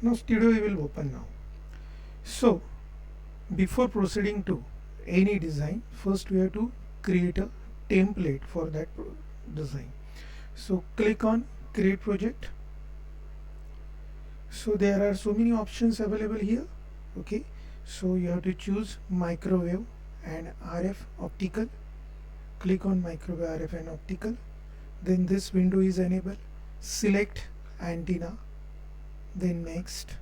Now Studio will open now. So before proceeding to any design, first we have to create a template for that design. So click on create project. So there are so many options available here. Okay, so you have to choose microwave and RF optical. Click on microwave, RF and optical. Then this window is enabled. Select antenna, then next.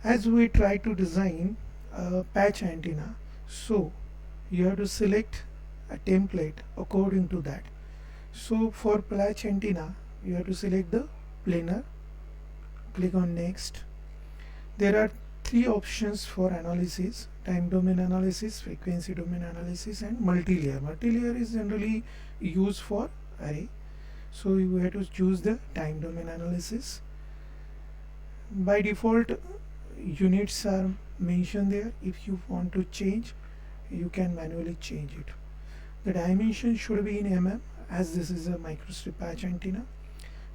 As we try to design a patch antenna, so you have to select a template according to that. So for patch antenna, you have to select the planar. Click on next. There are three options for analysis: time domain analysis, frequency domain analysis, and multi-layer. Multi-layer is generally used for array, so you have to choose the time domain analysis. By default, units are mentioned there. If you want to change, you can manually change it. The dimension should be in mm, as this is a microstrip patch antenna.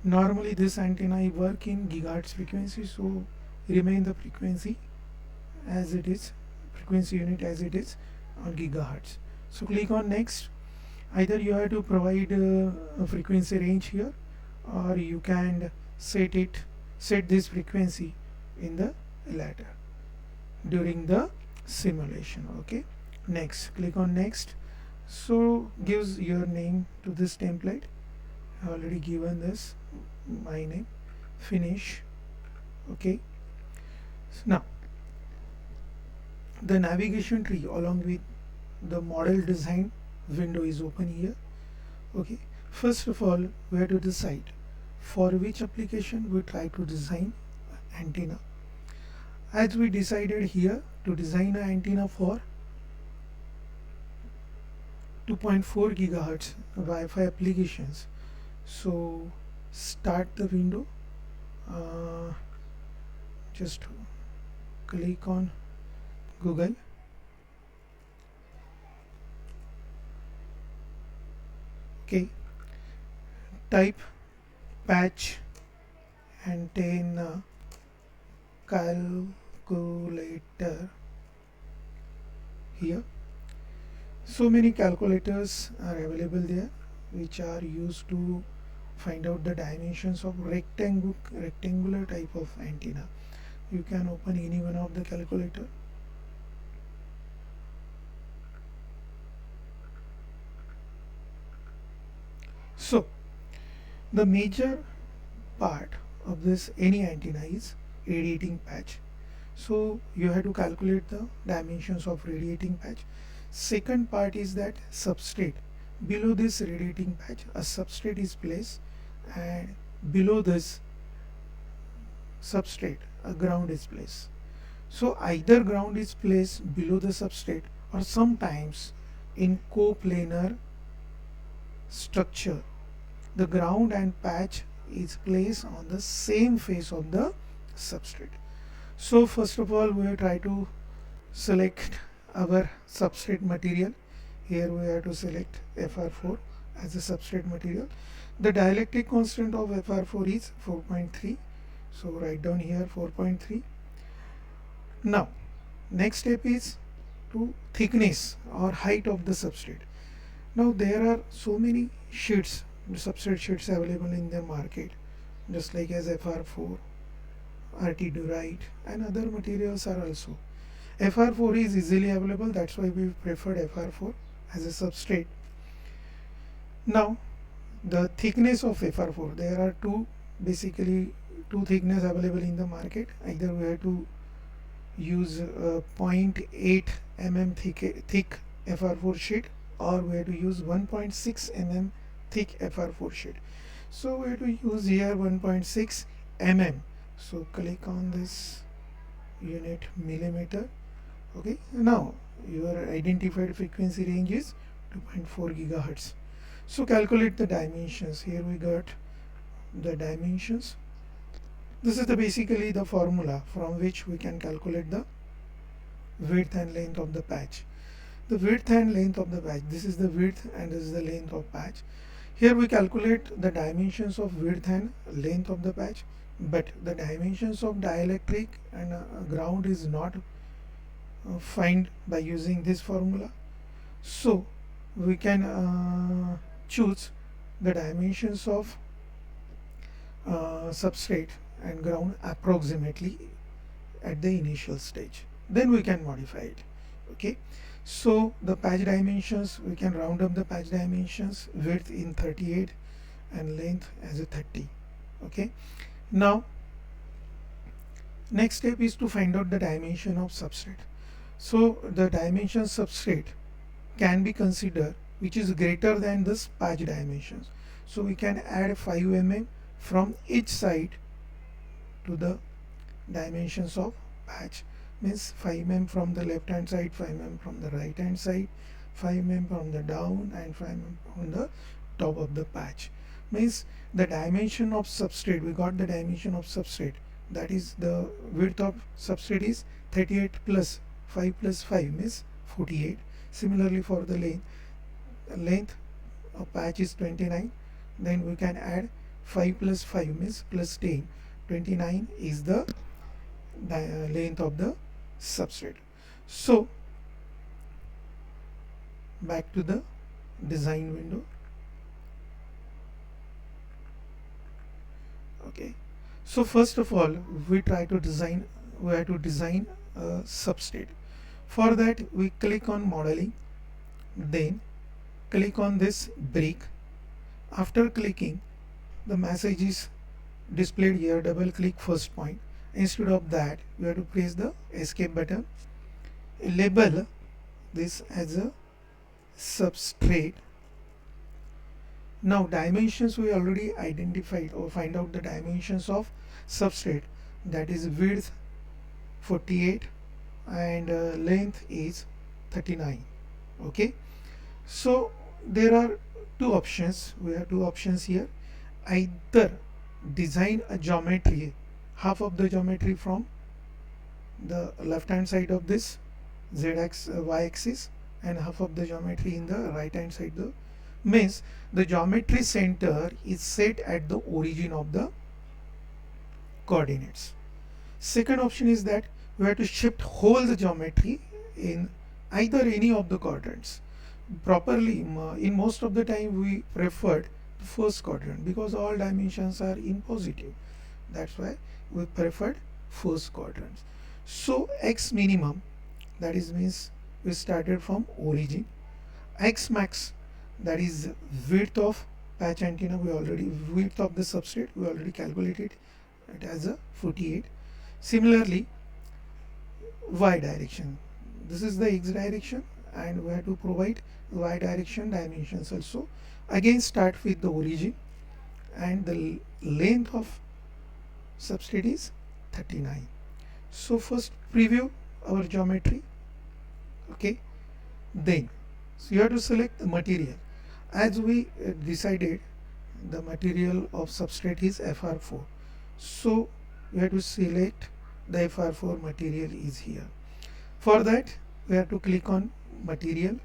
Normally this antenna work in gigahertz frequency, so remain the frequency as it is, frequency unit as it is on gigahertz. So click on next. Either you have to provide a frequency range here, or you can set this frequency in the ladder during the simulation. Okay, next, click on next. So gives your name to this template. I already given this, my name, finish. Okay, so now the navigation tree along with the model design window is open here. Okay, first of all we have to decide for which application we try to design antenna. As we decided here to design an antenna for 2.4 gigahertz Wi-Fi applications, so start the window, just click on Google. Okay, type patch antenna calculator here. So many calculators are available there which are used to find out the dimensions of rectangular type of antenna. You can open any one of the calculator. So the major part of this any antenna is radiating patch. So you have to calculate the dimensions of radiating patch. Second part is that substrate. Below this radiating patch, a substrate is placed, and below this substrate, a ground is placed. So either ground is placed below the substrate, or sometimes in coplanar structure, the ground and patch is placed on the same face of the substrate. So first of all, we will try to select our substrate material. Here we have to select FR4 as a substrate material. The dielectric constant of FR4 is 4.3. So write down here 4.3. Now next step is to thickness or height of the substrate. Now there are so many sheets, the substrate sheets available in the market, just like as FR4, RT Durite, and other materials are also. FR4 is easily available, that's why we preferred FR4 as a substrate. Now the thickness of FR4, there are basically two thickness available in the market. Either we have to use 0.8 mm thick FR4 sheet, or we have to use 1.6 mm thick FR4 sheet. So we have to use here 1.6 mm. So click on this unit millimeter. Okay, now your identified frequency range is 2.4 gigahertz. So calculate the dimensions. Here we got the dimensions. This is basically the formula from which we can calculate the width and length of the patch. The width and length of the patch, this is the width and this is the length of patch. Here we calculate the dimensions of width and length of the patch. but the dimensions of dielectric and ground is not find by using this formula. So we can choose the dimensions of substrate and ground approximately at the initial stage, then we can modify it. Okay, so the patch dimensions, we can round up the patch dimensions, width in 38 and length as a 30. Okay, now next step is to find out the dimension of substrate. So the dimension substrate can be considered which is greater than this patch dimensions. So we can add 5 mm from each side to the dimensions of patch, means 5 mm from the left hand side, 5 mm from the right hand side, 5 mm from the down, and 5 mm from the top of the patch. Means the dimension of substrate, we got the dimension of substrate, that is the width of substrate is 38 plus 5 plus 5 means 48. Similarly for the length of patch is 29, then we can add 5 plus 5 means plus 10. 29 is the length of the substrate. So back to the design window. Okay, so first of all we have to design a substrate. For that we click on modeling, then click on this brick. After clicking, the message is displayed here, double click first point. Instead of that, we have to press the escape button, label this as a substrate. Now dimensions we already identified, or find out the dimensions of substrate, that is width 48 and length is 39. Okay, so there are two options, we have two options here. Either design a geometry, half of the geometry from the left hand side of this y axis and half of the geometry in the right hand side. The means the geometry center is set at the origin of the coordinates. Second option is that we have to shift whole the geometry in either any of the quadrants. Properly, in most of the time we preferred the first quadrant because all dimensions are in positive. That's why we preferred first quadrants. So x minimum, that is means we started from origin. X max, that is width of patch antenna, width of the substrate we already calculated it as a 48. Similarly, y direction, this is the x direction and we have to provide y direction dimensions also. Again start with the origin and the length of substrate is 39. So first preview our geometry. Okay, then so you have to select the material. As we decided the material of substrate is FR4, so we have to select the FR4 material is here. For that we have to click on material.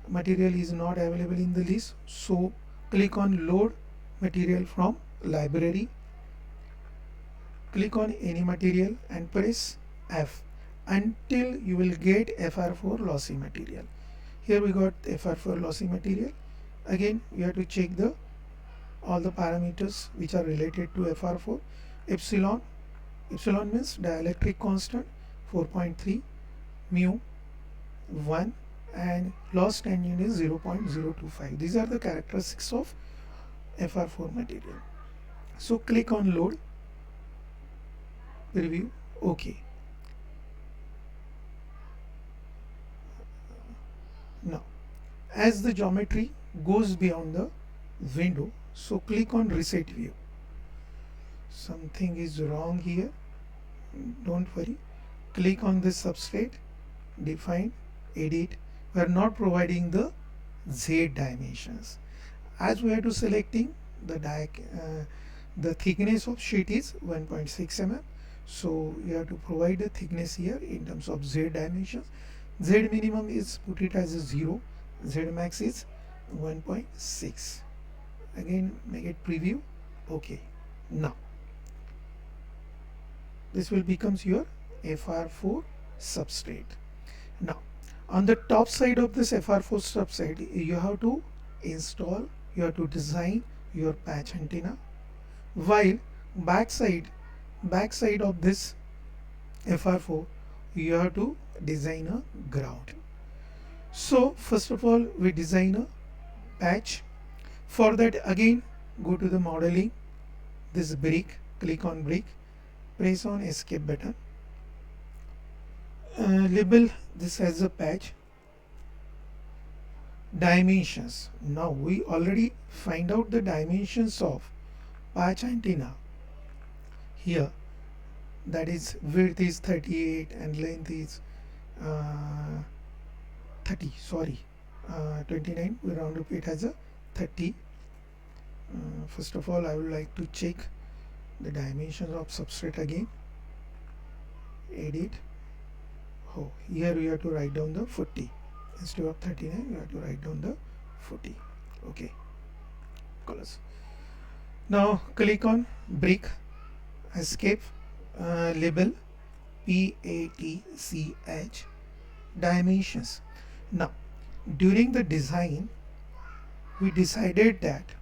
Material is not available in the list, so click on load material from library. Click on any material and press F until you will get FR4 lossy material. Here we got FR4 lossy material. Again we have to check the all the parameters which are related to FR4. Epsilon means dielectric constant 4.3, mu 1, and loss tangent is 0.025. These are the characteristics of FR4 material. So click on load, preview, OK. Now as the geometry goes beyond the window, so click on reset view. Something is wrong here, don't worry. Click on this substrate, define, edit. We are not providing the Z dimensions. As we are to selecting the thickness of sheet is 1.6 mm, so you have to provide the thickness here in terms of Z dimensions. Z minimum is put it as a 0, Z max is 1.6. Again make it preview. Okay, now This will becomes your FR4 substrate. Now on the top side of this FR4 substrate, you have to install, you have to design your patch antenna, while backside of this FR4 you have to design a ground. So first of all we design a patch. For that, again go to the modeling, this brick, click on brick, press on escape button, label this as a patch. Dimensions. Now we already find out the dimensions of patch antenna here, that is width is 38 and length is 30, sorry, 29, we round up it as a 30. First of all I would like to check the dimensions of substrate again, edit. Oh, here we have to write down the 40 instead of 39, we have to write down the 40. Okay, colors. Now click on brick, escape, label PATCH, dimensions. Now during the design we decided that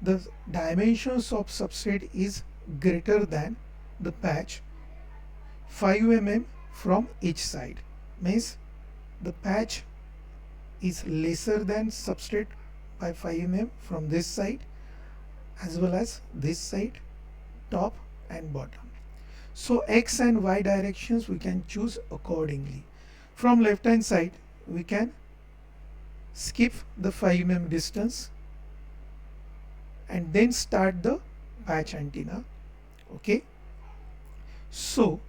the dimensions of substrate is greater than the patch 5 mm from each side, means the patch is lesser than substrate by 5 mm from this side as well as this side, top and bottom. So X and Y directions we can choose accordingly. From left hand side we can skip the 5 mm distance and then start the patch antenna. Okay, so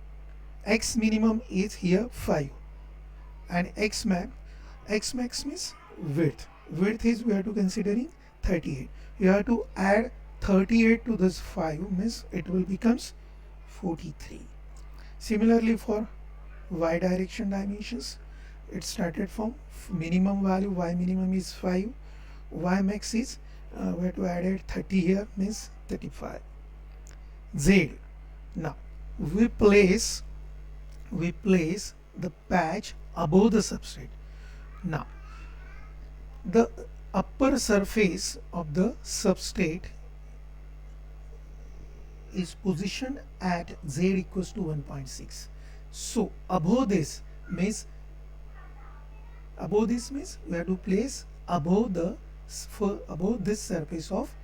X minimum is here 5 and X max means width is we have to considering 38. You have to add 38 to this 5, means it will becomes 43. Similarly for Y direction dimensions, it started from minimum value, Y minimum is 5, Y max is we have to add it 30 here, means 35. Z. Now we place the patch above the substrate. Now the upper surface of the substrate is positioned at Z equals to 1.6. So above this means we have to place above this surface of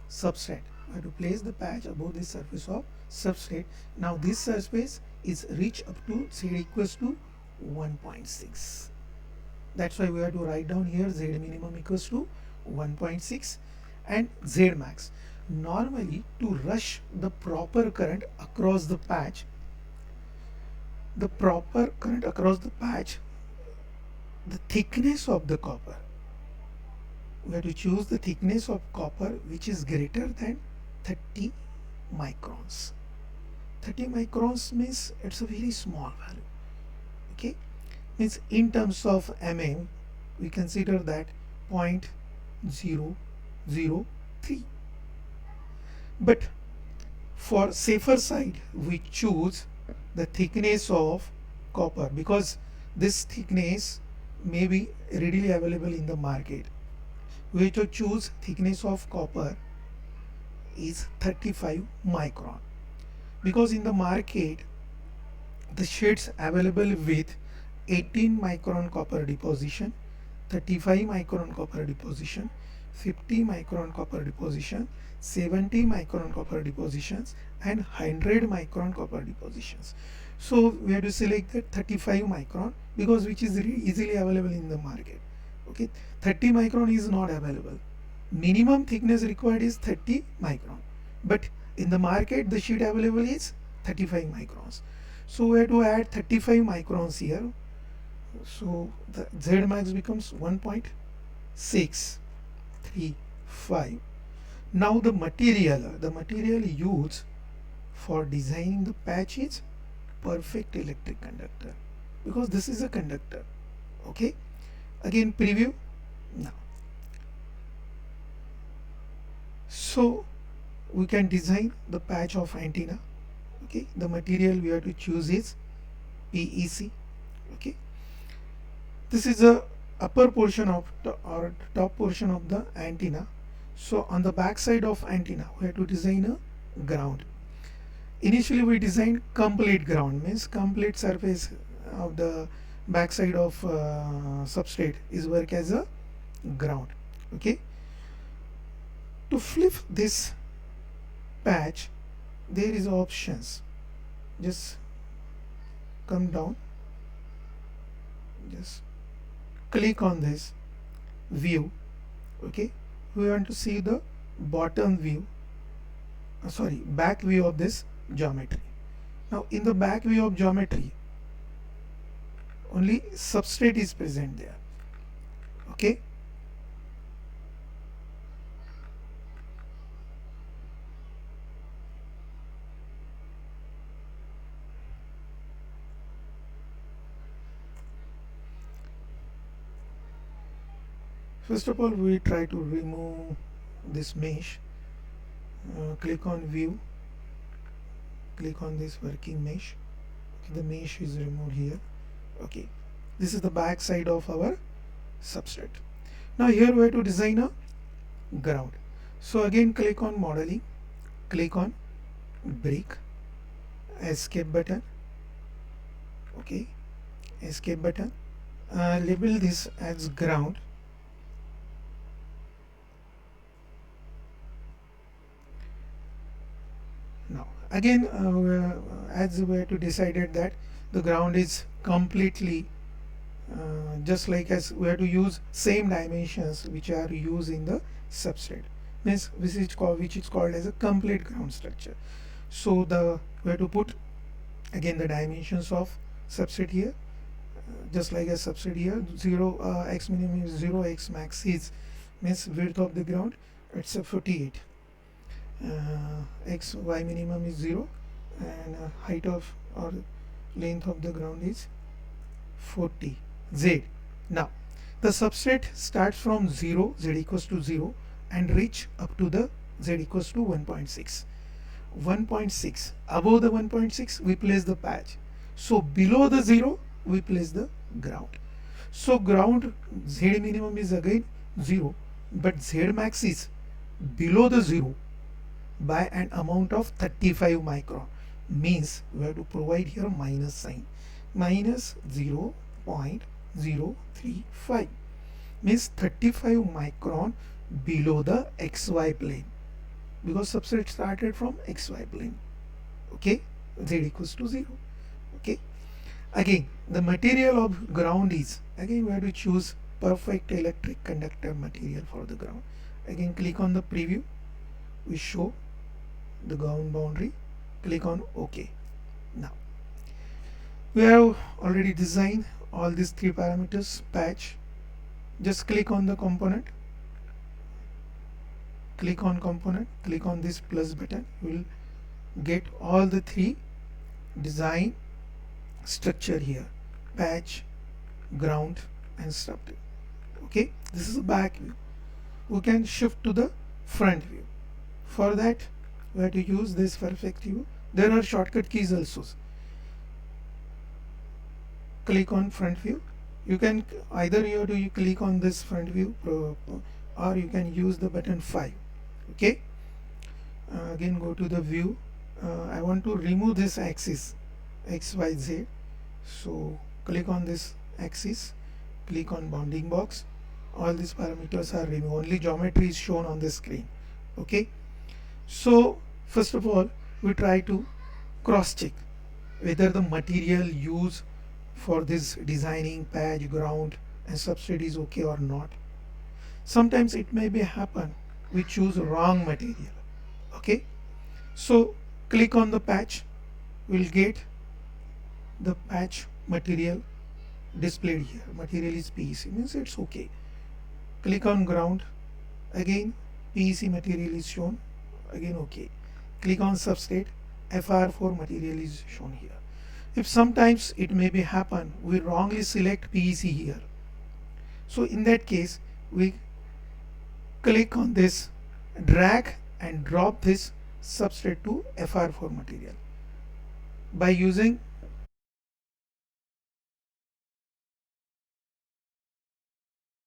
substrate. We have to place the patch above this surface of substrate. Now this surface is reached up to Z equals to 1.6. That's why we have to write down here Z minimum equals to 1.6 and Z max. Normally to rush the proper current across the patch, the thickness of the copper, we have to choose the thickness of copper which is greater than 30 microns. 30 microns means it's a very small value. Okay, means in terms of mm we consider that 0.003. But for safer side we choose the thickness of copper, because this thickness may be readily available in the market. We have to choose thickness of copper is 35 micron, because in the market the sheets available with 18 micron copper deposition, 35 micron copper deposition, 50 micron copper deposition, 70 micron copper depositions and 100 micron copper depositions. So we have to select the 35 micron because which is easily available in the market. Okay, 30 micron is not available. Minimum thickness required is 30 micron, but in the market the sheet available is 35 microns. So we have to add 35 microns here. So the Z max becomes 1.635. Now the material used for designing the patch is perfect electric conductor, because this is a conductor. Okay, again preview. Now, so we can design the patch of antenna. Okay, the material we have to choose is PEC. Okay, this is the upper portion of the or top portion of the antenna. So on the back side of antenna we have to design a ground. Initially we designed complete ground, means complete surface of the back side of substrate is work as a ground. Okay, to flip this patch there is options. Just come down, just click on this view. Okay, we want to see the bottom view, sorry, back view of this geometry. Now in the back view of geometry only substrate is present there. Okay, first of all we try to remove this mesh. Click on view, click on this working mesh. Okay, the mesh is removed here. Okay, this is the back side of our substrate. Now here we have to design a ground. So again click on modeling, click on brick, escape button. Okay, escape button, label this as ground. Now again as we have to decided that the ground is completely just like as we have to use same dimensions which are used in the substrate, means which is called as a complete ground structure. So we have to put again the dimensions of substrate here, just like a substrate here. 0 x minimum is 0, x max is means width of the ground, it's a 48, x y minimum is 0, and height of or length of the ground is 40 z. Now the substrate starts from 0, z equals to 0, and reach up to the z equals to 1.6. 1.6, above the 1.6 we place the patch, so below the 0 we place the ground. So ground z minimum is again 0, but z max is below the 0 by an amount of 35 micron, means we have to provide here minus sign, minus 0.035, means 35 micron below the xy plane, because substrate started from xy plane. Okay, z equals to 0. Okay, again the material of ground is, again we have to choose perfect electric conductor material for the ground. Again click on the preview, we show the ground boundary, click on OK. Now we have already designed all these three parameters. Patch, just click on the component, click on component, click on this plus button, you will get all the three design structure here: patch, ground and substrate. Okay, this is the back view. We can shift to the front view. For that we have to use this perfect view. There are shortcut keys also. Click on front view. You can either you have to click on this front view or you can use the button 5. Okay, again go to the view. I want to remove this axis XYZ, so click on this axis, click on bounding box. All these parameters are removed, only geometry is shown on the screen. Okay, so first of all we try to cross check whether the material used for this designing patch, ground and substrate is okay or not. Sometimes it may be happen we choose wrong material. Okay, so click on the patch, we'll get the patch material displayed here. Material is PEC, means it's okay. Click on ground, again PEC material is shown, again okay. Click on substrate, FR4 material is shown here. If sometimes it may be happen we wrongly select PEC here, So in that case, we click on this, drag and drop this substrate to FR4 material. By using